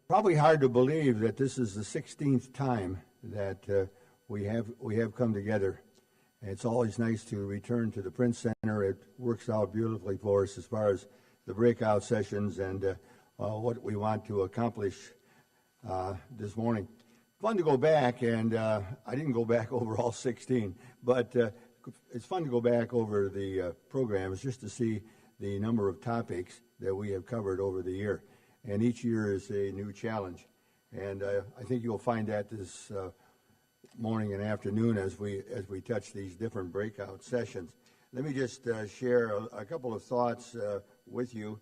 Probably hard to believe that this is the 16th time that we have come together. And it's always nice to return to the Prince Center. It works out beautifully for us as far as the breakout sessions and what we want to accomplish this morning. Fun to go back, and I didn't go back over all 16, but it's fun to go back over the programs just to see the number of topics that we have covered over the year. And each year is a new challenge. And I think you'll find that this morning and afternoon as we touch these different breakout sessions. Let me just share a couple of thoughts with you.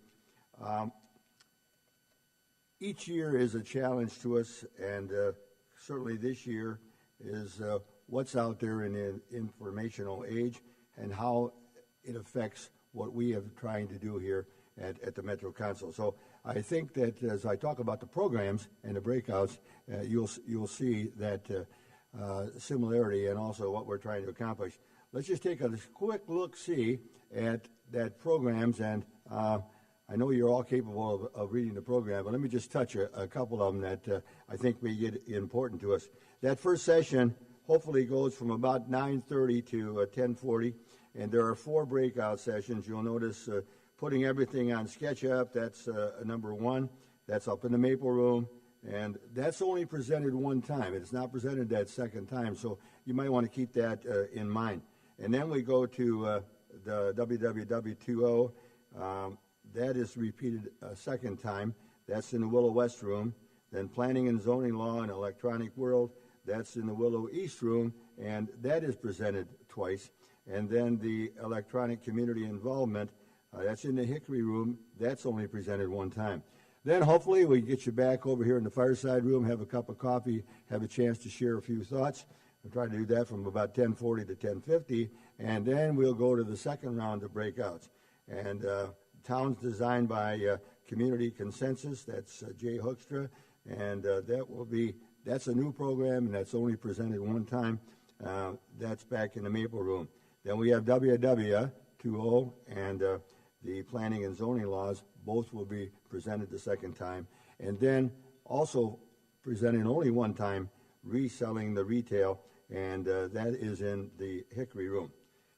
Each year is a challenge to us, and certainly this year is what's out there in the informational age and how it affects what we are trying to do here at the Metro Council. So I think that as I talk about the programs and the breakouts, you'll see that similarity and also what we're trying to accomplish. Let's just take a quick look-see at that programs, and I know you're all capable of reading the program, but let me just touch a couple of them that I think may get important to us. That first session hopefully goes from about 9:30 to 10:40, and there are 4 breakout sessions. You'll notice putting everything on SketchUp, that's number 1. That's up in the Maple Room, and that's only presented one time. It's not presented that second time, so you might want to keep that in mind. And then we go to the WWW2O. That is repeated a second time. That's in the Willow West Room. Then Planning and Zoning Law and Electronic World. That's in the Willow East Room, and that is presented twice. And then the Electronic Community Involvement, that's in the Hickory Room. That's only presented one time. Then hopefully we get you back over here in the Fireside Room, have a cup of coffee, have a chance to share a few thoughts. We'll try to do that from about 10:40 to 10:50, and then we'll go to the second round of breakouts. And Towns Designed by Community Consensus, that's Jay Hookstra, and that's a new program, and that's only presented one time. That's back in the Maple Room. Then we have WW2O and the Planning and Zoning Laws. Both will be presented the second time. And then also presented only one time, Reselling the Retail, and that is in the Hickory Room.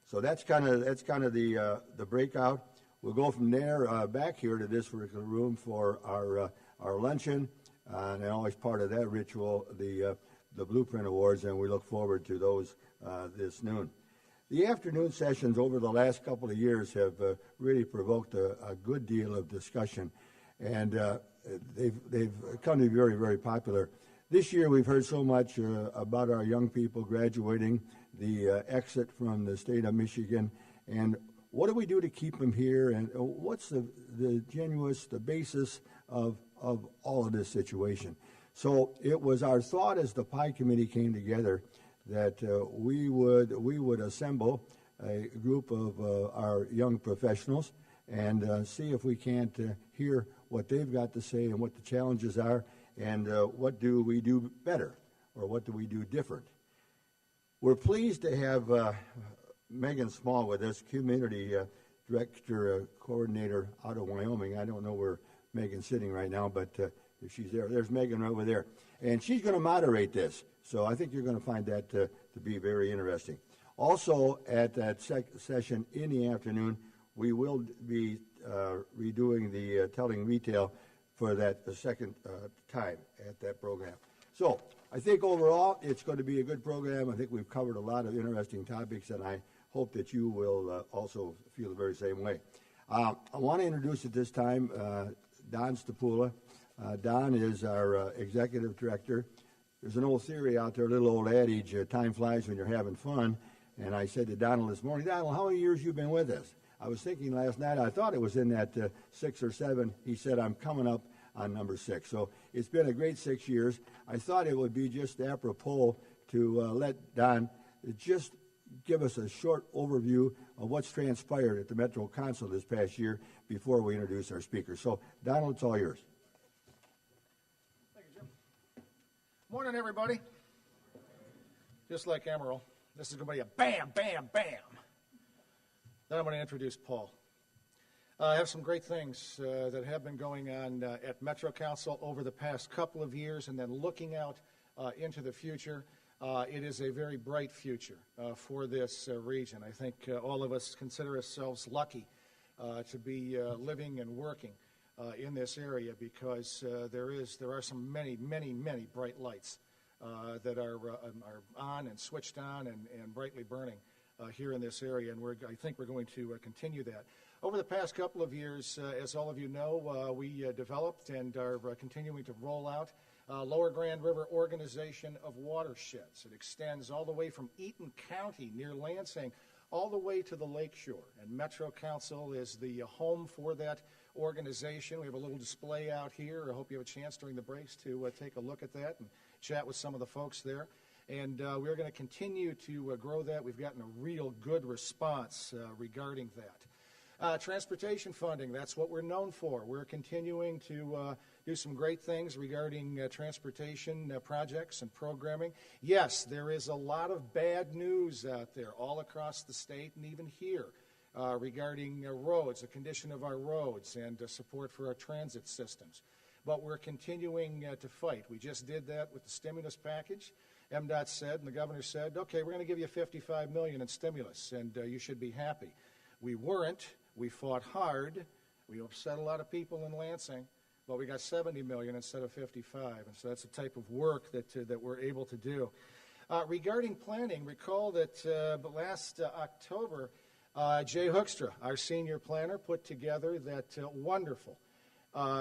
So that's kind of the breakout. We'll go from there back here to this room for our luncheon, and always part of that ritual, the Blueprint Awards, and we look forward to those this noon. The afternoon sessions over the last couple of years have really provoked a good deal of discussion, and they've come to be very, very popular. This year we've heard so much about our young people graduating, the exit from the state of Michigan, and what do we do to keep them here, and what's the basis of all of this situation? So it was our thought as the PI Committee came together that we would assemble a group of our young professionals and see if we can't hear what they've got to say and what the challenges are, and what do we do better, or what do we do different. We're pleased to have Megan Small with us, Community Director Coordinator out of Wyoming. I don't know where Megan's sitting right now, but if she's there, there's Megan over there. And she's going to moderate this, so I think you're going to find that to be very interesting. Also, at that session in the afternoon, we will be redoing the Telling Retail for that second time at that program. So I think overall it's going to be a good program. I think we've covered a lot of interesting topics, and I hope that you will also feel the very same way. I want to introduce at this time Don Stapula. Don is our executive director. There's an old theory out there, a little old adage, time flies when you're having fun. And I said to Donald this morning, Donald, how many years you been with us? I was thinking last night, I thought it was in that 6 or 7. He said, I'm coming up on number 6. So it's been a great 6 years. I thought it would be just apropos to let Don just give us a short overview of what's transpired at the Metro Council this past year before we introduce our speakers. So, Donald, it's all yours. Thank you, Jim. Morning, everybody. Just like Emerald, this is going to be a bam, bam, bam. Then I'm going to introduce Paul. I have some great things that have been going on at Metro Council over the past couple of years, and then looking out into the future. It is a very bright future for this region. I think all of us consider ourselves lucky to be living and working in this area, because there are some many bright lights that are on and switched on and brightly burning here in this area, and I think we're going to continue that. Over the past couple of years, as all of you know, we developed and are continuing to roll out Lower Grand River Organization of Watersheds. It extends all the way from Eaton County near Lansing all the way to the lakeshore, and Metro Council is the home for that organization. We have a little display out here. I hope you have a chance during the breaks to take a look at that and chat with some of the folks there. And we're going to continue to grow that. We've gotten a real good response regarding that. Transportation funding, that's what we're known for. We're continuing to do some great things regarding transportation projects and programming. Yes, there is a lot of bad news out there all across the state and even here regarding roads, the condition of our roads, and support for our transit systems. But we're continuing to fight. We just did that with the stimulus package. MDOT said, and the governor said, okay, we're going to give you $55 million in stimulus, and you should be happy. We weren't. We fought hard. We upset a lot of people in Lansing, but we got $70 million instead of $55, and so that's the type of work that we're able to do. Regarding planning, recall that last October, Jay Hookstra, our senior planner, put together that wonderful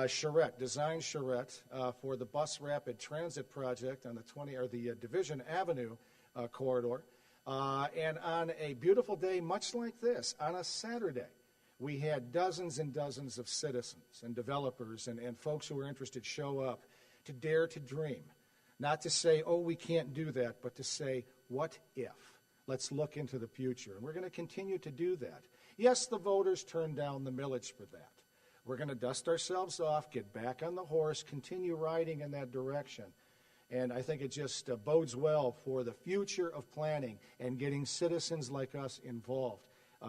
charrette, design charrette for the bus rapid transit project on the Division Avenue corridor. And on a beautiful day, much like this, on a Saturday, we had dozens and dozens of citizens and developers and folks who were interested show up to dare to dream. Not to say, oh, we can't do that, but to say, what if? Let's look into the future. And we're going to continue to do that. Yes, the voters turned down the millage for that. We're going to dust ourselves off, get back on the horse, continue riding in that direction. And I think it just bodes well for the future of planning and getting citizens like us involved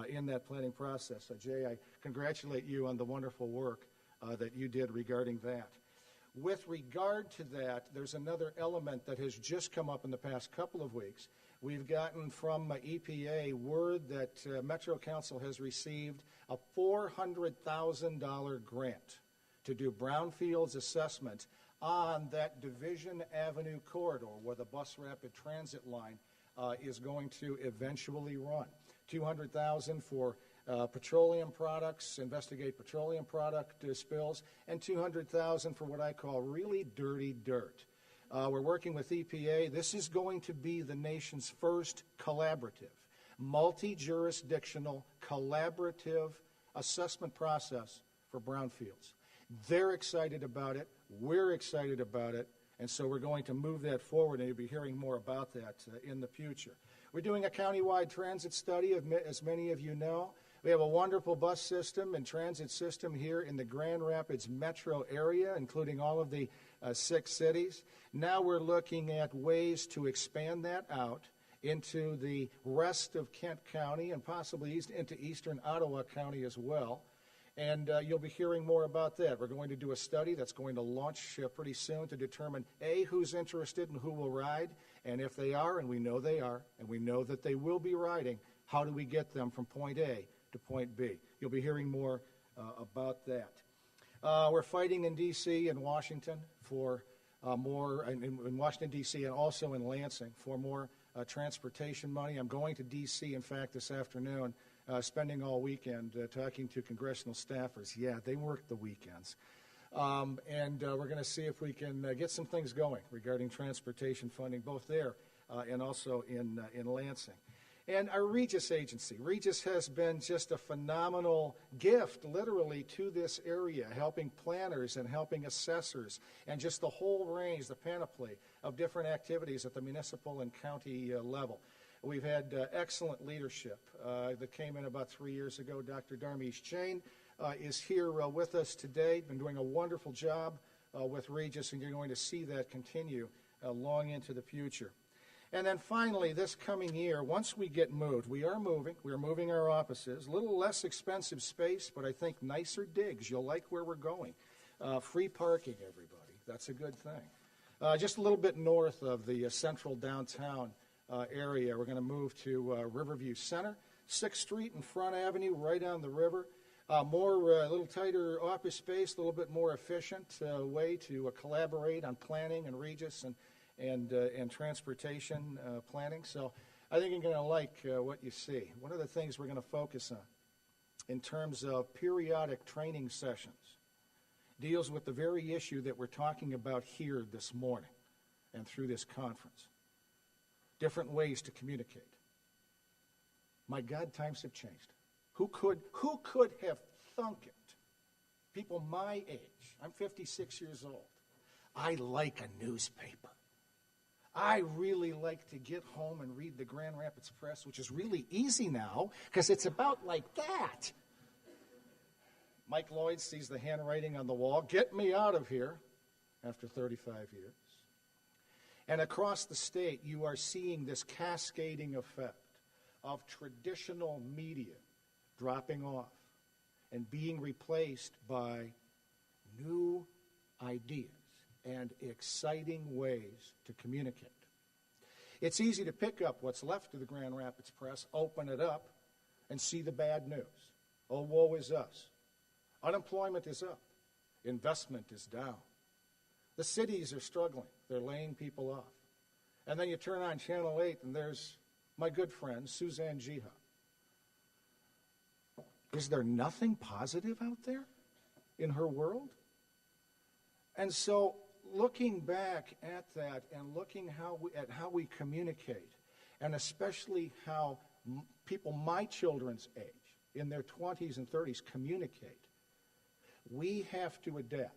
in that planning process. Jay, I congratulate you on the wonderful work that you did regarding that. With regard to that, there's another element that has just come up in the past couple of weeks. We've gotten from EPA word that Metro Council has received a $400,000 grant to do brownfields assessment on that Division Avenue corridor where the bus rapid transit line is going to eventually run. $200,000 for petroleum products, investigate petroleum product spills, and $200,000 for what I call really dirty dirt. We're working with EPA. This is going to be the nation's first collaborative, multi-jurisdictional, collaborative assessment process for brownfields. They're excited about it. We're excited about it. And so we're going to move that forward, and you'll be hearing more about that in the future. We're doing a countywide transit study, as many of you know. We have a wonderful bus system and transit system here in the Grand Rapids metro area, including all of the 6 cities. Now we're looking at ways to expand that out into the rest of Kent County and possibly into eastern Ottawa County as well. And you'll be hearing more about that. We're going to do a study that's going to launch pretty soon to determine, A, who's interested and who will ride, and if they are, and we know they are, and we know that they will be riding, how do we get them from point A to point B? You'll be hearing more about that. We're fighting in D.C. and Washington for more, in Washington, D.C., and also in Lansing for more transportation money. I'm going to D.C., in fact, this afternoon, spending all weekend talking to congressional staffers. Yeah, they work the weekends. And we're going to see if we can get some things going regarding transportation funding, both there and also in Lansing. And our Regis agency. Regis has been just a phenomenal gift, literally, to this area, helping planners and helping assessors and just the whole range, the panoply of different activities at the municipal and county level. We've had excellent leadership that came in about 3 years ago. Dr. Dharmesh Jain is here with us today, been doing a wonderful job with Regis, and you're going to see that continue long into the future. And then finally, this coming year, once we get moved, we're moving our offices, a little less expensive space, but I think nicer digs. You'll like where we're going. Free parking, everybody. That's a good thing. Just a little bit north of the central downtown area, we're going to move to Riverview Center, 6th Street and Front Avenue, right on the river. A little tighter office space, a little bit more efficient way to collaborate on planning and Regis and transportation planning. So I think you're going to like what you see. One of the things we're going to focus on in terms of periodic training sessions deals with the very issue that we're talking about here this morning and through this conference. Different ways to communicate. My God, times have changed. Who could have thunk it? People my age. I'm 56 years old. I like a newspaper. I really like to get home and read the Grand Rapids Press, which is really easy now because it's about like that. Mike Lloyd sees the handwriting on the wall. Get me out of here after 35 years. And across the state, you are seeing this cascading effect of traditional media dropping off and being replaced by new ideas and exciting ways to communicate. It's easy to pick up what's left of the Grand Rapids Press, open it up, and see the bad news. Oh, woe is us. Unemployment is up. Investment is down. The cities are struggling. They're laying people off. And then you turn on Channel 8, and there's my good friend, Suzanne Jiha. Is there nothing positive out there in her world? And so looking back at that and looking at how we communicate, and especially how people my children's age, in their 20s and 30s, communicate, we have to adapt.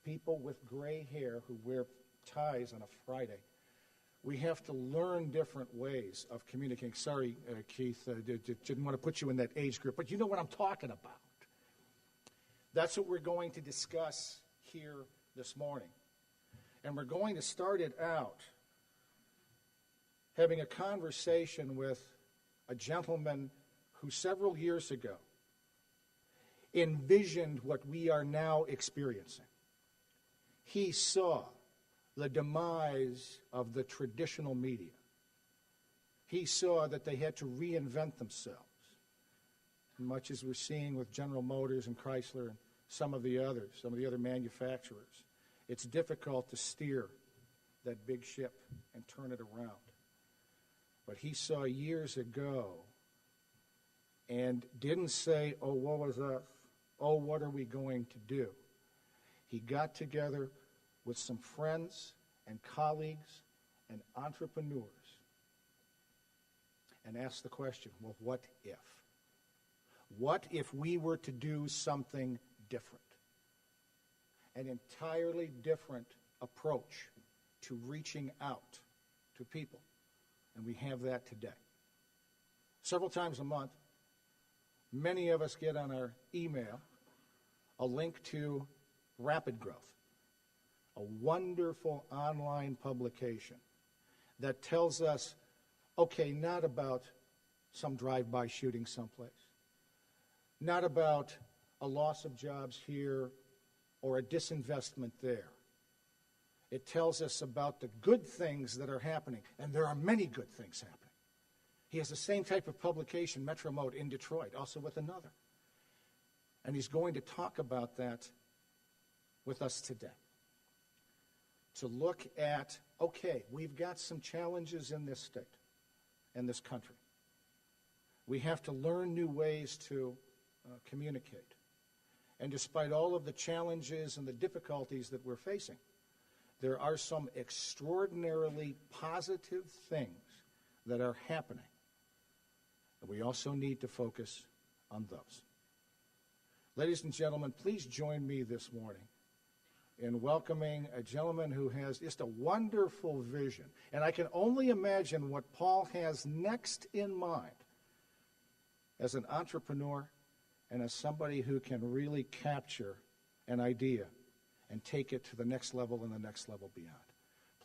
People with gray hair who wear ties on a Friday, we have to learn different ways of communicating. Sorry, Keith, didn't want to put you in that age group, but you know what I'm talking about. That's what we're going to discuss here this morning. And we're going to start it out having a conversation with a gentleman who several years ago envisioned what we are now experiencing. He saw the demise of the traditional media. He saw that they had to reinvent themselves, much as we're seeing with General Motors and Chrysler and some of the other manufacturers. It's difficult to steer that big ship and turn it around. But he saw years ago and didn't say, oh, woe is us. Oh, what are we going to do? He got together with some friends and colleagues and entrepreneurs and asked the question, well, what if? What if we were to do something different? An entirely different approach to reaching out to people. And we have that today. Several times a month, many of us get on our email a link to Rapid Growth, a wonderful online publication that tells us, okay, not about some drive-by shooting someplace, not about a loss of jobs here or a disinvestment there. It tells us about the good things that are happening, and there are many good things happening. He has the same type of publication, Metro Mode, in Detroit, also with another. And he's going to talk about that with us today. To look at, okay, we've got some challenges in this state and this country. We have to learn new ways to communicate. And despite all of the challenges and the difficulties that we're facing, there are some extraordinarily positive things that are happening. And we also need to focus on those. Ladies and gentlemen, please join me this morning in welcoming a gentleman who has just a wonderful vision. And I can only imagine what Paul has next in mind as an entrepreneur and as somebody who can really capture an idea and take it to the next level and the next level beyond.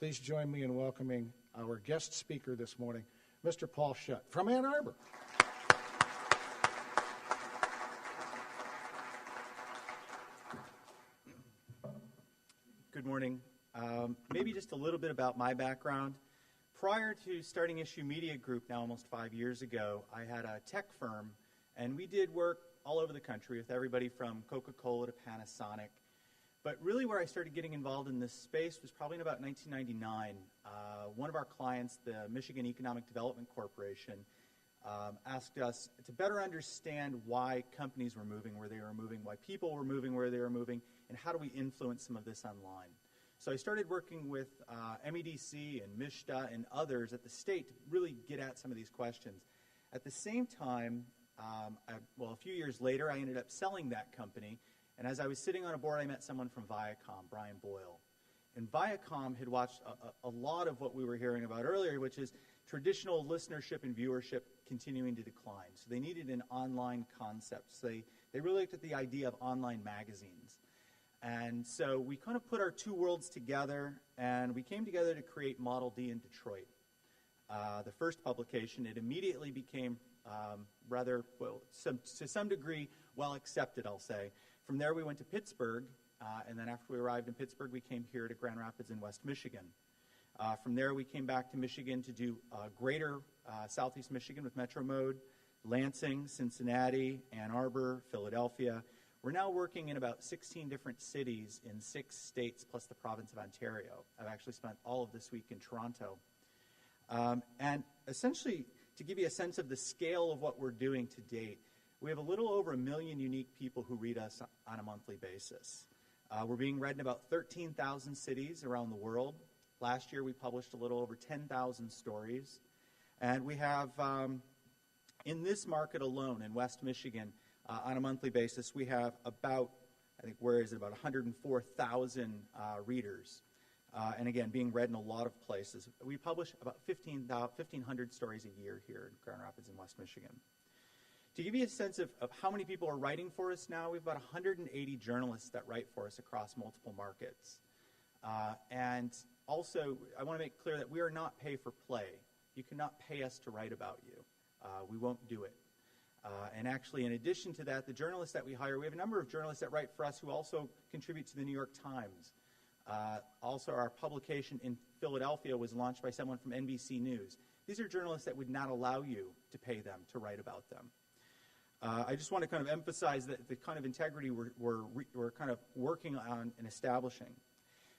Please join me in welcoming our guest speaker this morning, Mr. Paul Schutt from Ann Arbor. Good morning. Maybe just a little bit about my background. Prior to starting Issue Media Group, now almost 5 years ago, I had a tech firm, and we did work all over the country with everybody from Coca-Cola to Panasonic. But really where I started getting involved in this space was probably in about 1999. One of our clients, the Michigan Economic Development Corporation, asked us to better understand why companies were moving where they were moving, why people were moving where they were moving, and how do we influence some of this online. So I started working with MEDC and MISHDA and others at the state to really get at some of these questions. At the same time, a few years later, I ended up selling that company. And as I was sitting on a board, I met someone from Viacom, Brian Boyle. And Viacom had watched a lot of what we were hearing about earlier, which is traditional listenership and viewership continuing to decline. So they needed an online concept. So they really looked at the idea of online magazines. And so we kind of put our two worlds together, and we came together to create Model D in Detroit. The first publication, it immediately became to some degree, well accepted, I'll say. From there, we went to Pittsburgh, and then after we arrived in Pittsburgh, we came here to Grand Rapids in West Michigan. From there, we came back to Michigan to do greater Southeast Michigan with Metro Mode, Lansing, Cincinnati, Ann Arbor, Philadelphia. We're now working in about 16 different cities in 6 states plus the province of Ontario. I've actually spent all of this week in Toronto. And essentially, to give you a sense of the scale of what we're doing to date, we have a little over 1 million unique people who read us on a monthly basis. We're being read in about 13,000 cities around the world. Last year, we published a little over 10,000 stories. And we have, in this market alone, in West Michigan, on a monthly basis, we have about, 104,000 readers. And again, being read in a lot of places. We publish about 1,500 stories a year here in Grand Rapids in West Michigan. To give you a sense of how many people are writing for us now, we have about 180 journalists that write for us across multiple markets. And also, I want to make clear that we are not pay for play. You cannot pay us to write about you. We won't do it. And actually, in addition to that, the journalists that we hire, we have a number of journalists that write for us who also contribute to the New York Times. Also, our publication in Philadelphia was launched by someone from NBC News. These are journalists that would not allow you to pay them to write about them. I just want to kind of emphasize that the kind of integrity we're kind of working on and establishing.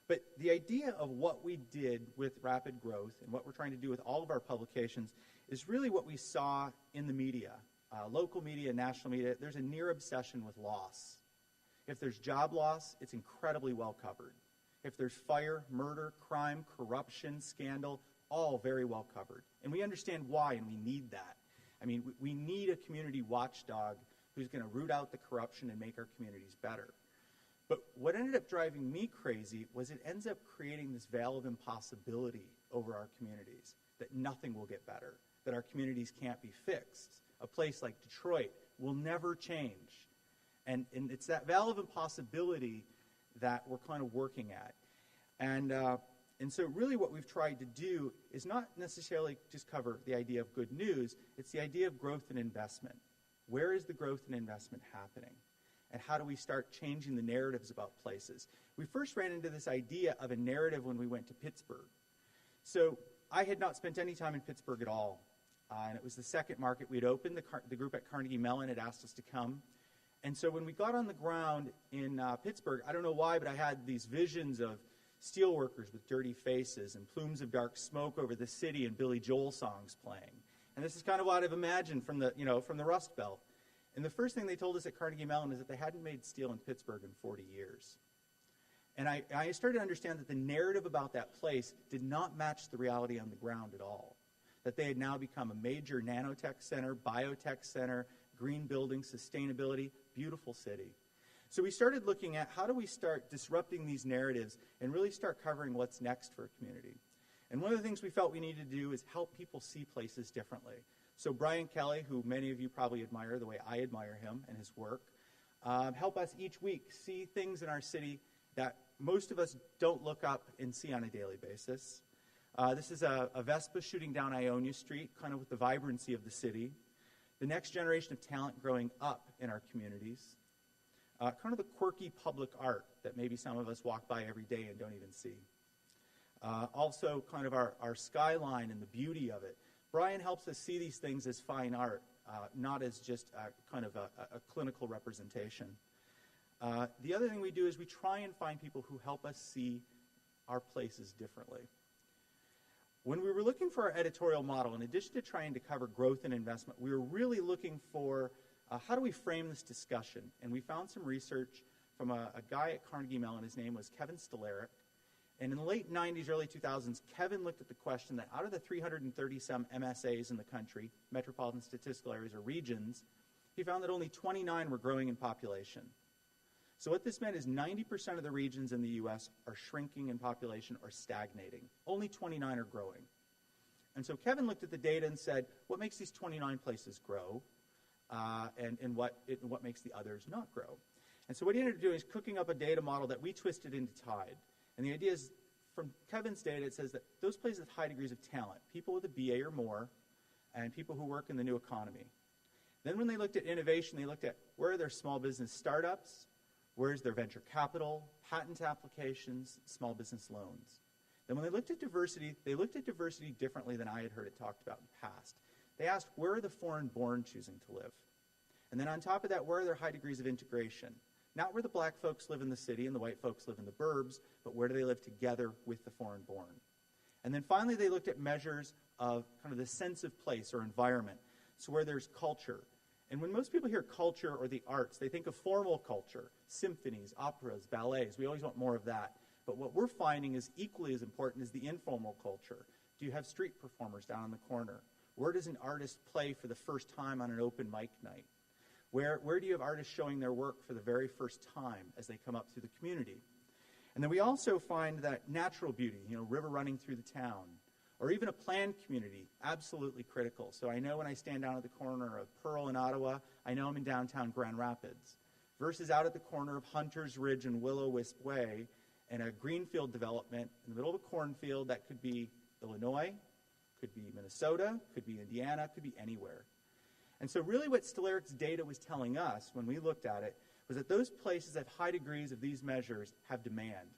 But the idea of what we did with rapid growth and what we're trying to do with all of our publications is really what we saw in the media, local media, national media. There's a near obsession with loss. If there's job loss, it's incredibly well covered. If there's fire, murder, crime, corruption, scandal, all very well covered. And we understand why, and we need that. I mean, we need a community watchdog who's going to root out the corruption and make our communities better. But what ended up driving me crazy was it ends up creating this veil of impossibility over our communities, that nothing will get better, that our communities can't be fixed. A place like Detroit will never change. And it's that veil of impossibility that we're kind of working at. And so really what we've tried to do is not necessarily just cover the idea of good news, it's the idea of growth and investment. Where is the growth and investment happening? And how do we start changing the narratives about places? We first ran into this idea of a narrative when we went to Pittsburgh. So I had not spent any time in Pittsburgh at all. And it was the second market we'd opened. The group at Carnegie Mellon had asked us to come. And so when we got on the ground in Pittsburgh, I don't know why, but I had these visions of steelworkers with dirty faces and plumes of dark smoke over the city and Billy Joel songs playing. And this is kind of what I've imagined from the Rust Belt. And the first thing they told us at Carnegie Mellon is that they hadn't made steel in Pittsburgh in 40 years. And I started to understand that the narrative about that place did not match the reality on the ground at all. That they had now become a major nanotech center, biotech center, green building, sustainability, beautiful city. So we started looking at how do we start disrupting these narratives and really start covering what's next for a community. And one of the things we felt we needed to do is help people see places differently. So Brian Kelly, who many of you probably admire the way I admire him and his work, help us each week see things in our city that most of us don't look up and see on a daily basis. This is a Vespa shooting down Ionia Street, kind of with the vibrancy of the city. The next generation of talent growing up in our communities. Kind of the quirky public art that maybe some of us walk by every day and don't even see. Also, kind of our skyline and the beauty of it. Brian helps us see these things as fine art, not as just kind of a clinical representation. The other thing we do is we try and find people who help us see our places differently. When we were looking for our editorial model, in addition to trying to cover growth and investment, we were really looking for how do we frame this discussion? And we found some research from a guy at Carnegie Mellon. His name was Kevin Stolaric. And in the late 90s, early 2000s, Kevin looked at the question that out of the 330-some MSAs in the country, metropolitan statistical areas or regions, he found that only 29 were growing in population. So what this meant is 90% of the regions in the U.S. are shrinking in population or stagnating. Only 29 are growing. And so Kevin looked at the data and said, what makes these 29 places grow, and what makes the others not grow? And so what he ended up doing is cooking up a data model that we twisted into Tide. And the idea is, from Kevin's data, it says that those places with high degrees of talent, people with a BA or more, and people who work in the new economy. Then when they looked at innovation, they looked at where are their small business startups, where's their venture capital, patent applications, small business loans. Then when they looked at diversity differently than I had heard it talked about in the past. They asked, where are the foreign-born choosing to live? And then on top of that, where are their high degrees of integration? Not where the black folks live in the city and the white folks live in the burbs, but where do they live together with the foreign-born? And then finally, they looked at measures of kind of the sense of place or environment, so where there's culture. And when most people hear culture or the arts, they think of formal culture, symphonies, operas, ballets. We always want more of that. But what we're finding is equally as important is the informal culture. Do you have street performers down on the corner? Where does an artist play for the first time on an open mic night? Where do you have artists showing their work for the very first time as they come up through the community? And then we also find that natural beauty, river running through the town, or even a planned community, absolutely critical. So I know when I stand down at the corner of Pearl and Ottawa, I know I'm in downtown Grand Rapids, versus out at the corner of Hunter's Ridge and Willow-Wisp Way in a greenfield development in the middle of a cornfield that could be Illinois, could be Minnesota, could be Indiana, could be anywhere. And so really what Stolaric's data was telling us when we looked at it was that those places that have high degrees of these measures have demand.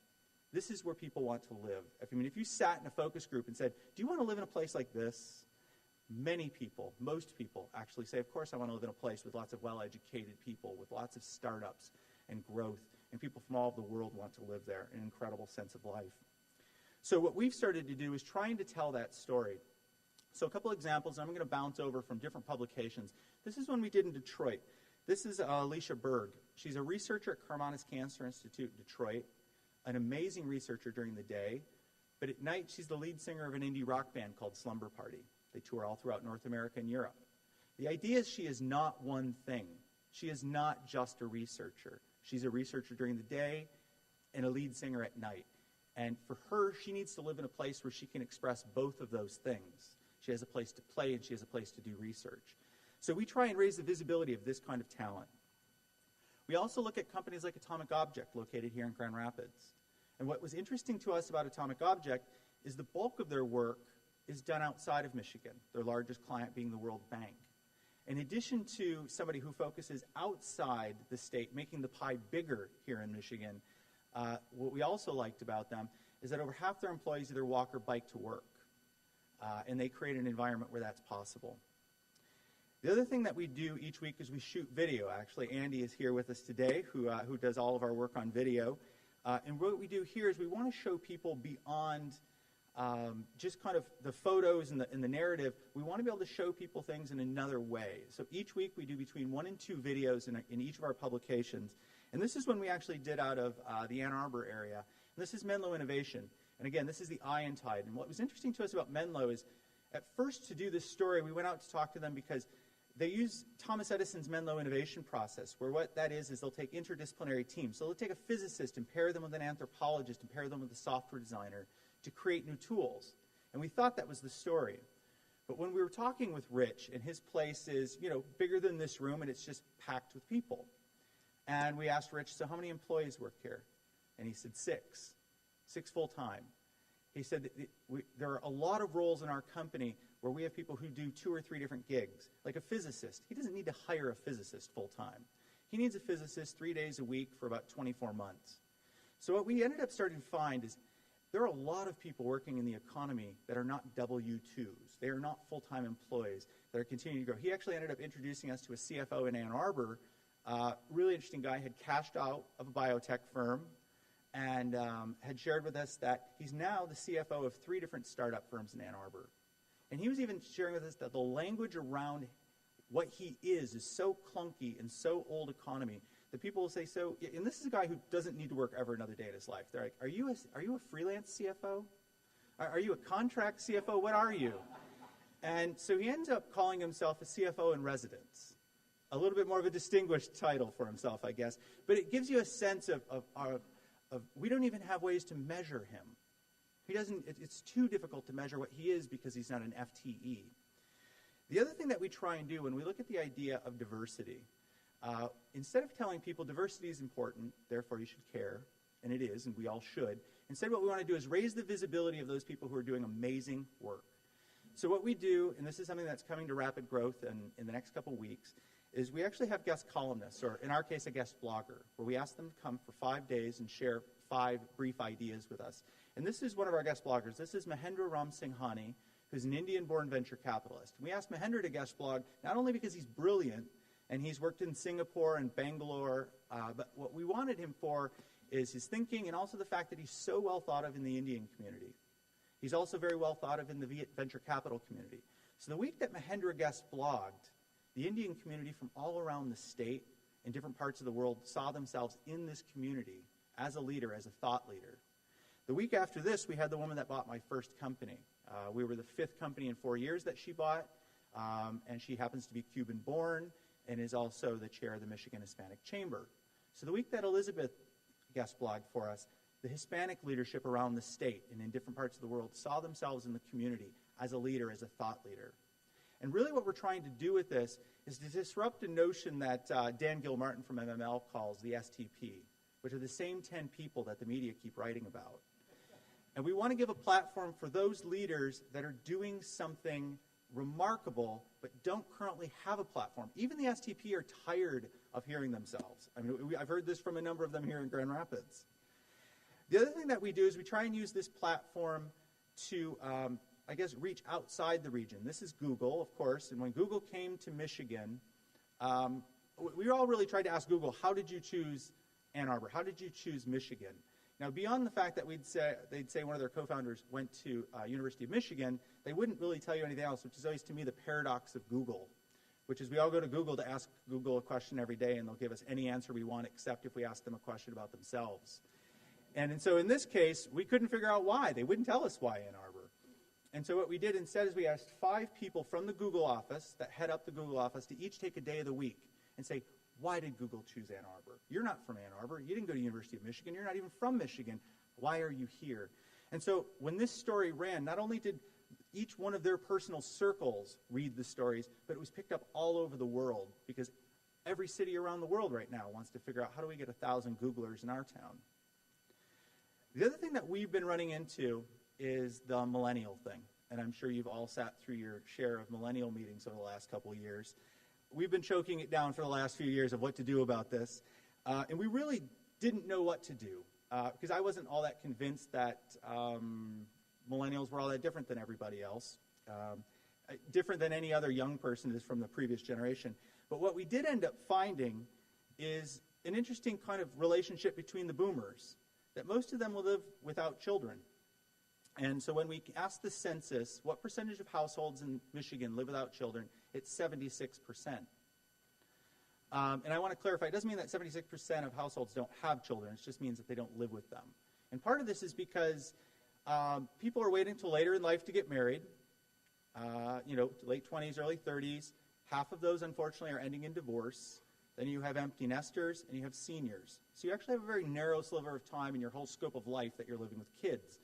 This is where people want to live. If you sat in a focus group and said, do you want to live in a place like this? Many people, most people actually say, of course I want to live in a place with lots of well-educated people, with lots of startups and growth, and people from all over the world want to live there, an incredible sense of life. So what we've started to do is trying to tell that story. So a couple examples, I'm going to bounce over from different publications. This is one we did in Detroit. This is Alicia Berg. She's a researcher at Carmanis Cancer Institute in Detroit, an amazing researcher during the day, but at night she's the lead singer of an indie rock band called Slumber Party. They tour all throughout North America and Europe. The idea is she is not one thing. She is not just a researcher. She's a researcher during the day and a lead singer at night. And for her, she needs to live in a place where she can express both of those things. She has a place to play and she has a place to do research. So we try and raise the visibility of this kind of talent. We also look at companies like Atomic Object, located here in Grand Rapids. And what was interesting to us about Atomic Object is the bulk of their work is done outside of Michigan, their largest client being the World Bank. In addition to somebody who focuses outside the state, making the pie bigger here in Michigan, what we also liked about them is that over half their employees either walk or bike to work. And they create an environment where that's possible. The other thing that we do each week is we shoot video. Actually, Andy is here with us today, who does all of our work on video. And what we do here is we want to show people beyond just kind of the photos and the narrative. We want to be able to show people things in another way. So each week we do between 1 and 2 videos in each of our publications. And this is one we actually did out of the Ann Arbor area. And this is Menlo Innovation. And again, this is the eye in Tide. And what was interesting to us about Menlo is, at first to do this story, we went out to talk to them because they use Thomas Edison's Menlo innovation process, where what that is they'll take interdisciplinary teams. So they'll take a physicist and pair them with an anthropologist and pair them with a software designer to create new tools. And we thought that was the story. But when we were talking with Rich, and his place is, bigger than this room, and it's just packed with people. And we asked Rich, so how many employees work here? And he said, six full-time. He said there are a lot of roles in our company where we have people who do 2 or 3 different gigs. Like a physicist. He doesn't need to hire a physicist full-time. He needs a physicist 3 days a week for about 24 months. So what we ended up starting to find is there are a lot of people working in the economy that are not W-2s. They are not full-time employees that are continuing to grow. He actually ended up introducing us to a CFO in Ann Arbor. Really interesting guy, had cashed out of a biotech firm, and had shared with us that he's now the CFO of 3 different startup firms in Ann Arbor. And he was even sharing with us that the language around what he is so clunky and so old economy that people will say, so, and this is a guy who doesn't need to work ever another day in his life. They're like, are you a freelance CFO? Are you a contract CFO? What are you? And so he ends up calling himself a CFO in residence. A little bit more of a distinguished title for himself, I guess. But it gives you a sense of we don't even have ways to measure him. It's too difficult to measure what he is because he's not an FTE. The other thing that we try and do when we look at the idea of diversity, instead of telling people diversity is important, therefore you should care, and it is, and we all should, instead what we want to do is raise the visibility of those people who are doing amazing work. So what we do, and this is something that's coming to rapid growth in the next couple weeks, is we actually have guest columnists, or in our case, a guest blogger, where we ask them to come for 5 days and share 5 brief ideas with us. And this is one of our guest bloggers. This is Mahendra Ramsinghani, who's an Indian-born venture capitalist. We asked Mahendra to guest blog, not only because he's brilliant, and he's worked in Singapore and Bangalore, but what we wanted him for is his thinking and also the fact that he's so well thought of in the Indian community. He's also very well thought of in the venture capital community. So the week that Mahendra guest blogged, the Indian community from all around the state in different parts of the world saw themselves in this community as a leader, as a thought leader. The week after this, we had the woman that bought my first company. We were the 5th company in 4 years that she bought, and she happens to be Cuban-born and is also the chair of the Michigan Hispanic Chamber. So the week that Elizabeth guest blogged for us, the Hispanic leadership around the state and in different parts of the world saw themselves in the community as a leader, as a thought leader. And really what we're trying to do with this is to disrupt a notion that Dan Gilmartin from MML calls the STP, which are the same 10 people that the media keep writing about. And we want to give a platform for those leaders that are doing something remarkable but don't currently have a platform. Even the STP are tired of hearing themselves. I mean, I've heard this from a number of them here in Grand Rapids. The other thing that we do is we try and use this platform to reach outside the region. This is Google, of course, and when Google came to Michigan, we all really tried to ask Google, how did you choose Ann Arbor? How did you choose Michigan? Now, beyond the fact that they'd say one of their co-founders went to University of Michigan, they wouldn't really tell you anything else, which is always, to me, the paradox of Google, which is we all go to Google to ask Google a question every day, and they'll give us any answer we want except if we ask them a question about themselves. And so in this case, we couldn't figure out why. They wouldn't tell us why Ann Arbor. And so what we did instead is we asked 5 people from the Google office that head up the Google office to each take a day of the week and say, why did Google choose Ann Arbor? You're not from Ann Arbor. You didn't go to University of Michigan. You're not even from Michigan. Why are you here? And so when this story ran, not only did each one of their personal circles read the stories, but it was picked up all over the world because every city around the world right now wants to figure out how do we get 1,000 Googlers in our town. The other thing that we've been running into is the millennial thing. And I'm sure you've all sat through your share of millennial meetings over the last couple of years. We've been choking it down for the last few years of what to do about this. And we really didn't know what to do because I wasn't all that convinced that millennials were all that different than everybody else, different than any other young person is from the previous generation. But what we did end up finding is an interesting kind of relationship between the boomers, that most of them will live without children. And so when we asked the census, what percentage of households in Michigan live without children, it's 76%. And I want to clarify, it doesn't mean that 76% of households don't have children. It just means that they don't live with them. And part of this is because people are waiting until later in life to get married, late 20s, early 30s. Half of those, unfortunately, are ending in divorce. Then you have empty nesters, and you have seniors. So you actually have a very narrow sliver of time in your whole scope of life that you're living with kids.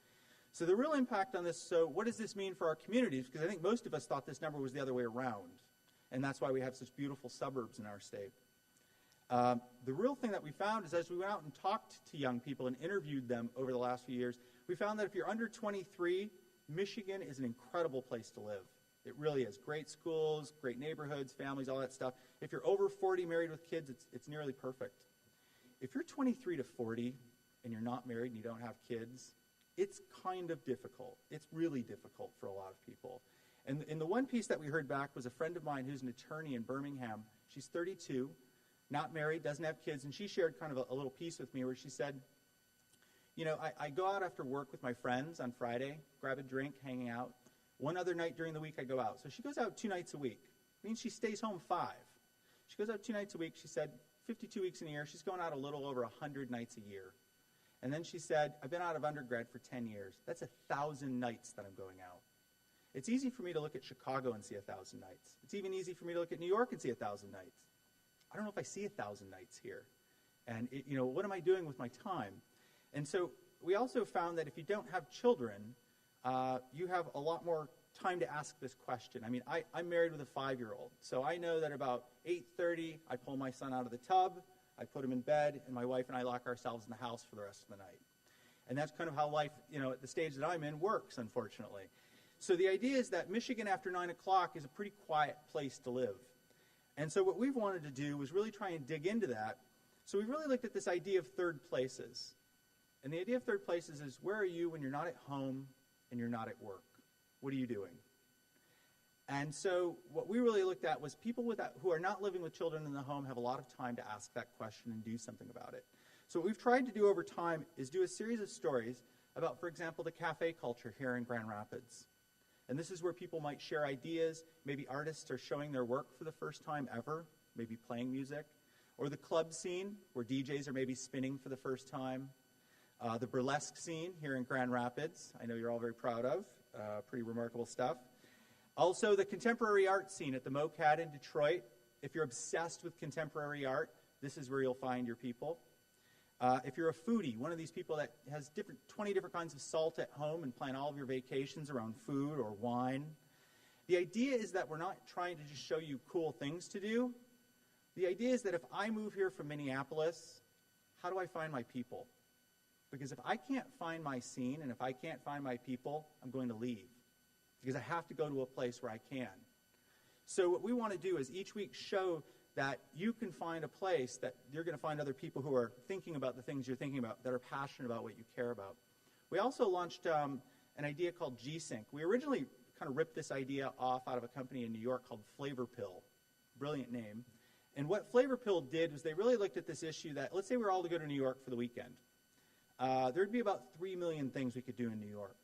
So the real impact on this, so what does this mean for our communities? Because I think most of us thought this number was the other way around. And that's why we have such beautiful suburbs in our state. The real thing that we found is as we went out and talked to young people and interviewed them over the last few years, we found that if you're under 23, Michigan is an incredible place to live. It really is. Great schools, great neighborhoods, families, all that stuff. If you're over 40, married with kids, it's nearly perfect. If you're 23 to 40 and you're not married and you don't have kids, it's kind of difficult. It's really difficult for a lot of people. And in the one piece that we heard back was a friend of mine who's an attorney in Birmingham. She's 32, not married, doesn't have kids, and she shared kind of a little piece with me where she said, you know, I go out after work with my friends on Friday, grab a drink, hanging out. One other night during the week I go out. So she goes out 2 nights a week. It means she stays home 5. She goes out 2 nights a week. She said 52 weeks in a year. She's going out a little over 100 nights a year. And then she said, I've been out of undergrad for 10 years. That's 1,000 nights that I'm going out. It's easy for me to look at Chicago and see 1,000 nights. It's even easy for me to look at New York and see 1,000 nights. I don't know if I see 1,000 nights here. And, what am I doing with my time? And so we also found that if you don't have children, you have a lot more time to ask this question. I mean, I'm married with a 5-year-old, so I know that about 8:30, I pull my son out of the tub, I put him in bed, and my wife and I lock ourselves in the house for the rest of the night. And that's kind of how life, at the stage that I'm in, works, unfortunately. So the idea is that Michigan after 9 o'clock is a pretty quiet place to live. And so what we've wanted to do was really try and dig into that. So we really looked at this idea of third places. And the idea of third places is, where are you when you're not at home and you're not at work? What are you doing? And so what we really looked at was people who are not living with children in the home have a lot of time to ask that question and do something about it. So what we've tried to do over time is do a series of stories about, for example, the cafe culture here in Grand Rapids. And this is where people might share ideas. Maybe artists are showing their work for the first time ever, maybe playing music. Or the club scene, where DJs are maybe spinning for the first time. The burlesque scene here in Grand Rapids, I know you're all very proud of. Pretty remarkable stuff. Also, the contemporary art scene at the MoCAD in Detroit. If you're obsessed with contemporary art, this is where you'll find your people. If you're a foodie, one of these people that has 20 different kinds of salt at home and plan all of your vacations around food or wine. The idea is that we're not trying to just show you cool things to do. The idea is that if I move here from Minneapolis, how do I find my people? Because if I can't find my scene and if I can't find my people, I'm going to leave. Because I have to go to a place where I can. So what we want to do is each week show that you can find a place that you're going to find other people who are thinking about the things you're thinking about, that are passionate about what you care about. We also launched an idea called G-Sync. We originally kind of ripped this idea off out of a company in New York called Flavor Pill. Brilliant name. And what Flavor Pill did was they really looked at this issue that, let's say we were all to go to New York for the weekend. There'd be about 3 million things we could do in New York.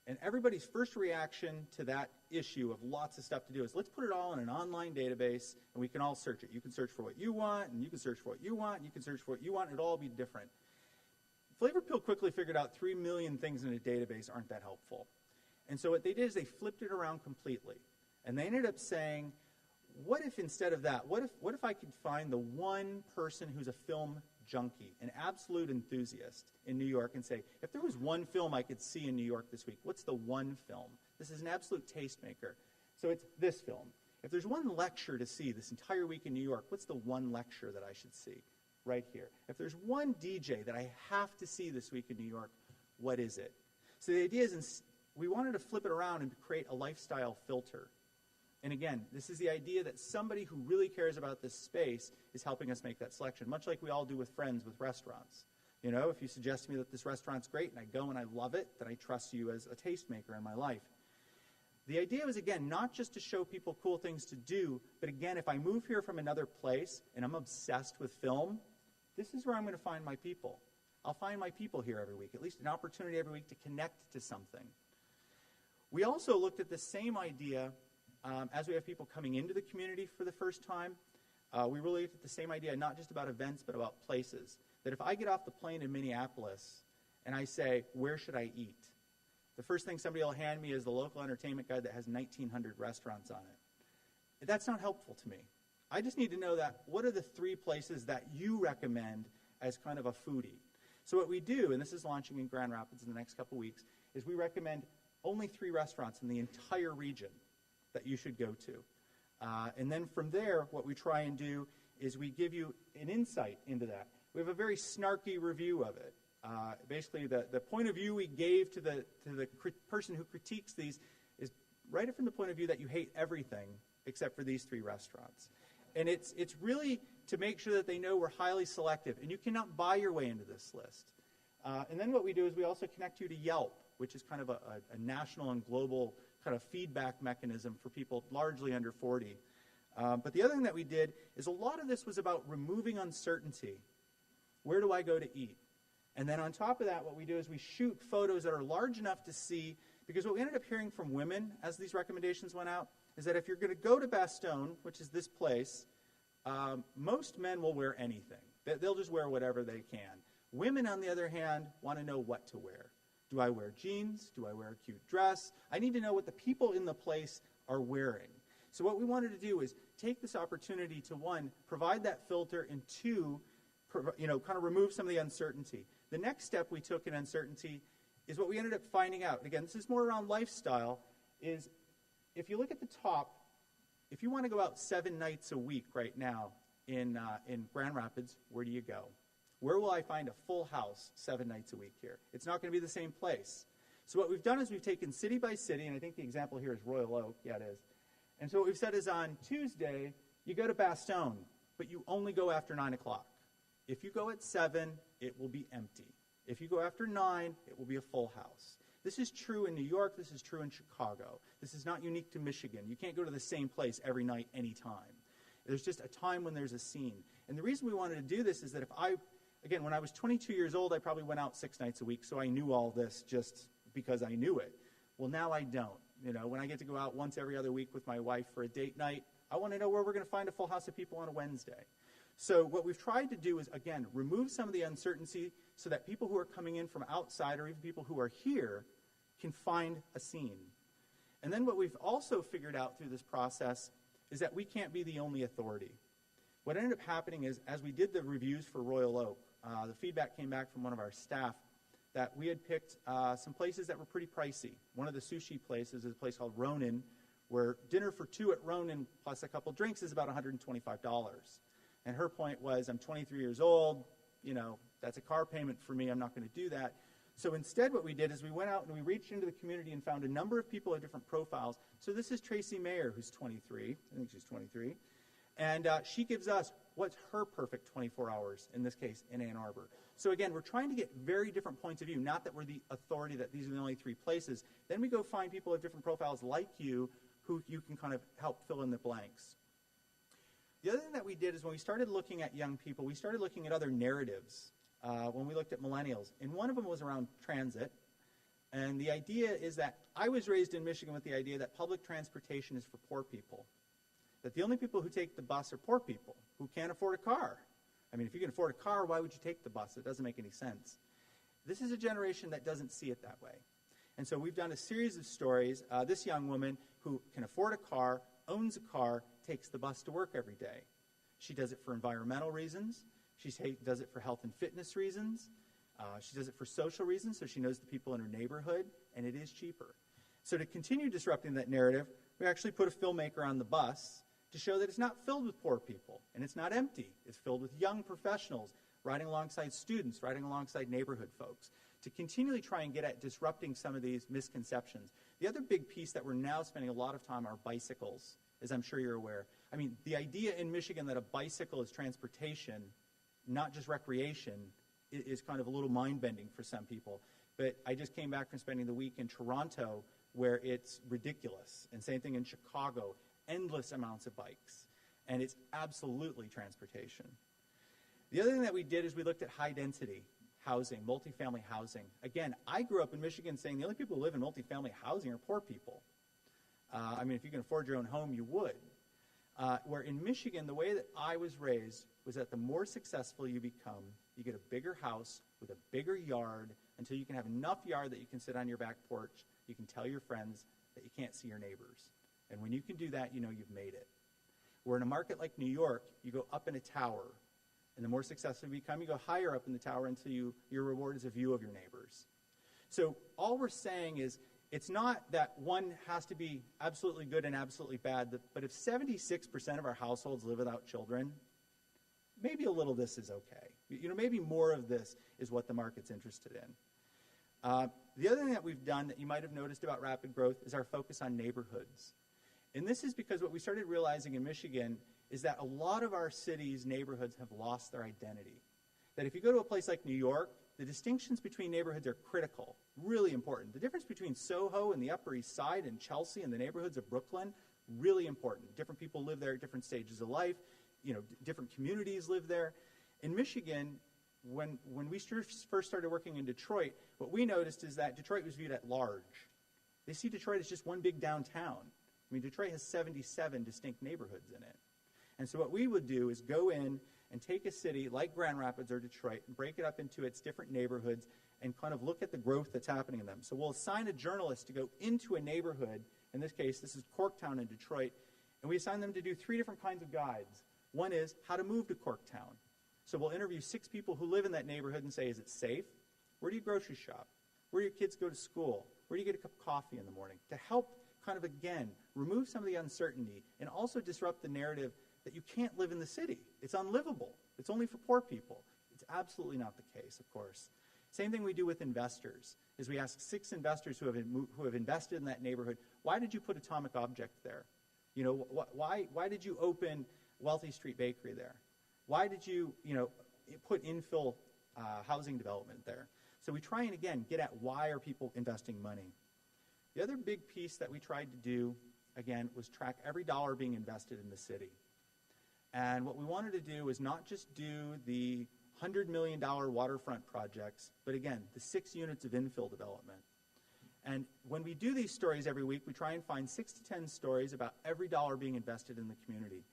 And everybody's first reaction to that issue of lots of stuff to do is, let's put it all in an online database and we can all search it. You can search for what you want, and you can search for what you want, and you can search for what you want, and it'll all be different. Flavor Pill quickly figured out 3 million things in a database aren't that helpful. And so what they did is they flipped it around completely. And they ended up saying, what if instead of that, what if I could find the one person who's a film junkie, an absolute enthusiast in New York, and say, if there was one film I could see in New York this week, what's the one film? This is an absolute tastemaker. So it's this film. If there's one lecture to see this entire week in New York, what's the one lecture that I should see? Right here. If there's one DJ that I have to see this week in New York, what is it? So the idea is we wanted to flip it around and create a lifestyle filter. And again, this is the idea that somebody who really cares about this space is helping us make that selection, much like we all do with friends with restaurants. If you suggest to me that this restaurant's great and I go and I love it, then I trust you as a tastemaker in my life. The idea was, again, not just to show people cool things to do, but again, if I move here from another place and I'm obsessed with film, this is where I'm going to find my people. I'll find my people here every week, at least an opportunity every week to connect to something. We also looked at the same idea as we have people coming into the community for the first time. We really looked at the same idea, not just about events, but about places. That if I get off the plane in Minneapolis and I say, where should I eat? The first thing somebody will hand me is the local entertainment guide that has 1,900 restaurants on it. That's not helpful to me. I just need to know that, what are the 3 places that you recommend as kind of a foodie? So what we do, and this is launching in Grand Rapids in the next couple weeks, is we recommend only 3 restaurants in the entire region that you should go to. And then from there, what we try and do is we give you an insight into that. We have a very snarky review of it. Basically, the point of view we gave to the person who critiques these is right from the point of view that you hate everything except for these 3 restaurants. And it's really to make sure that they know we're highly selective, and you cannot buy your way into this list. And then what we do is we also connect you to Yelp, which is kind of a national and global kind of feedback mechanism for people largely under 40. But the other thing that we did is a lot of this was about removing uncertainty. Where do I go to eat? And then on top of that, what we do is we shoot photos that are large enough to see, because what we ended up hearing from women as these recommendations went out is that if you're going to go to Bastogne, which is this place, most men will wear anything. They'll just wear whatever they can. Women, on the other hand, want to know what to wear. Do I wear jeans? Do I wear a cute dress? I need to know what the people in the place are wearing. So what we wanted to do is take this opportunity to, 1, provide that filter, and 2, kind of remove some of the uncertainty. The next step we took in uncertainty is what we ended up finding out. Again, this is more around lifestyle, is if you look at the top, if you want to go out 7 nights a week right now in Grand Rapids, where do you go? Where will I find a full house 7 nights a week here? It's not going to be the same place. So what we've done is we've taken city by city, and I think the example here is Royal Oak. Yeah, it is. And so what we've said is on Tuesday, you go to Bastogne, but you only go after 9 o'clock. If you go at 7, it will be empty. If you go after 9, it will be a full house. This is true in New York. This is true in Chicago. This is not unique to Michigan. You can't go to the same place every night, anytime. There's just a time when there's a scene. And the reason we wanted to do this is that again, when I was 22 years old, I probably went out 6 nights a week, so I knew all this just because I knew it. Well, now I don't. When I get to go out once every other week with my wife for a date night, I want to know where we're going to find a full house of people on a Wednesday. So what we've tried to do is, again, remove some of the uncertainty so that people who are coming in from outside or even people who are here can find a scene. And then what we've also figured out through this process is that we can't be the only authority. What ended up happening is, as we did the reviews for Royal Oak, the feedback came back from one of our staff that we had picked some places that were pretty pricey. One of the sushi places is a place called Ronin, where dinner for 2 at Ronin plus a couple drinks is about $125. And her point was, I'm 23 years old, that's a car payment for me, I'm not going to do that. So instead what we did is we went out and we reached into the community and found a number of people of different profiles. So this is Tracy Mayer, who's 23, I think she's 23, and she gives us what's her perfect 24 hours, in this case, in Ann Arbor. So again, we're trying to get very different points of view, not that we're the authority, that these are the only 3 places. Then we go find people of different profiles like you who you can kind of help fill in the blanks. The other thing that we did is when we started looking at young people, we started looking at other narratives when we looked at millennials. And one of them was around transit. And the idea is that I was raised in Michigan with the idea that public transportation is for poor people. That the only people who take the bus are poor people who can't afford a car. I mean, if you can afford a car, why would you take the bus? It doesn't make any sense. This is a generation that doesn't see it that way. And so we've done a series of stories. This young woman who can afford a car, owns a car, takes the bus to work every day. She does it for environmental reasons. She does it for health and fitness reasons. She does it for social reasons, so she knows the people in her neighborhood, and it is cheaper. So to continue disrupting that narrative, we actually put a filmmaker on the bus to show that it's not filled with poor people, and it's not empty. It's filled with young professionals riding alongside students, riding alongside neighborhood folks, to continually try and get at disrupting some of these misconceptions. The other big piece that we're now spending a lot of time are bicycles, as I'm sure you're aware. I mean, the idea in Michigan that a bicycle is transportation, not just recreation, is kind of a little mind-bending for some people. But I just came back from spending the week in Toronto, where it's ridiculous. And same thing in Chicago, endless amounts of bikes. And it's absolutely transportation. The other thing that we did is we looked at high-density housing, multifamily housing. Again, I grew up in Michigan saying the only people who live in multifamily housing are poor people. I mean, if you can afford your own home, you would. Where in Michigan, the way that I was raised was that the more successful you become, you get a bigger house with a bigger yard until you can have enough yard that you can sit on your back porch. You can tell your friends that you can't see your neighbors. And when you can do that, you know you've made it. Where in a market like New York, you go up in a tower. And the more successful you become, you go higher up in the tower until your reward is a view of your neighbors. So all we're saying is, it's not that one has to be absolutely good and absolutely bad, but if 76% of our households live without children, maybe a little of this is okay. Maybe more of this is what the market's interested in. The other thing that we've done that you might have noticed about rapid growth is our focus on neighborhoods. And this is because what we started realizing in Michigan is that a lot of our city's neighborhoods have lost their identity. That if you go to a place like New York, the distinctions between neighborhoods are critical, really important. The difference between Soho and the Upper East Side and Chelsea and the neighborhoods of Brooklyn, really important. Different people live there at different stages of life. Different communities live there. In Michigan, when we first started working in Detroit, what we noticed is that Detroit was viewed at large. They see Detroit as just one big downtown. I mean, Detroit has 77 distinct neighborhoods in it. And so what we would do is go in and take a city like Grand Rapids or Detroit and break it up into its different neighborhoods and kind of look at the growth that's happening in them. So we'll assign a journalist to go into a neighborhood. In this case, this is Corktown in Detroit. And we assign them to do 3 different kinds of guides. One is how to move to Corktown. So we'll interview 6 people who live in that neighborhood and say, is it safe? Where do you grocery shop? Where do your kids go to school? Where do you get a cup of coffee in the morning? To help kind of, again, remove some of the uncertainty and also disrupt the narrative that you can't live in the city. It's unlivable. It's only for poor people. It's absolutely not the case, of course. Same thing we do with investors, is we ask 6 investors who have invested in that neighborhood, why did you put Atomic Object there? Why did you open Wealthy Street Bakery there? Why did you, put infill housing development there? So we try and, again, get at why are people investing money. The other big piece that we tried to do, again, was track every dollar being invested in the city. And what we wanted to do was not just do the $100 million waterfront projects, but again, the 6 units of infill development. And when we do these stories every week, we try and find 6 to 10 stories about every dollar being invested in the community.